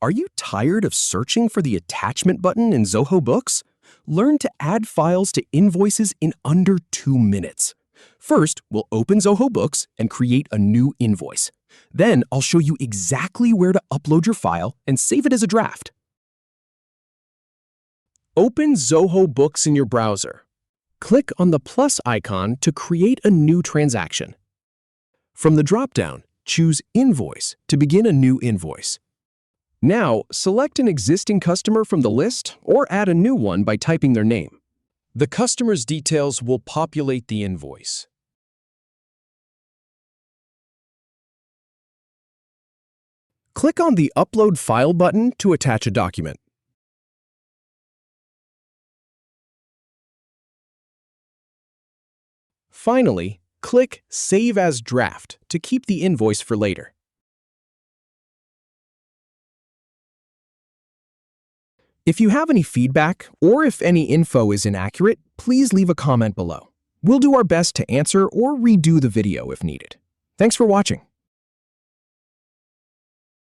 Are you tired of searching for the attachment button in Zoho Books? Learn to add files to invoices in under 2 minutes. First, we'll open Zoho Books and create a new invoice. Then I'll show you exactly where to upload your file and save it as a draft. Open Zoho Books in your browser. Click on the plus icon to create a new transaction. From the drop-down, choose Invoice to begin a new invoice. Now, select an existing customer from the list or add a new one by typing their name. The customer's details will populate the invoice. Click on the Upload File button to attach a document. Finally, click Save as Draft to keep the invoice for later. If you have any feedback or if any info is inaccurate, please leave a comment below. We'll do our best to answer or redo the video if needed. Thanks for watching.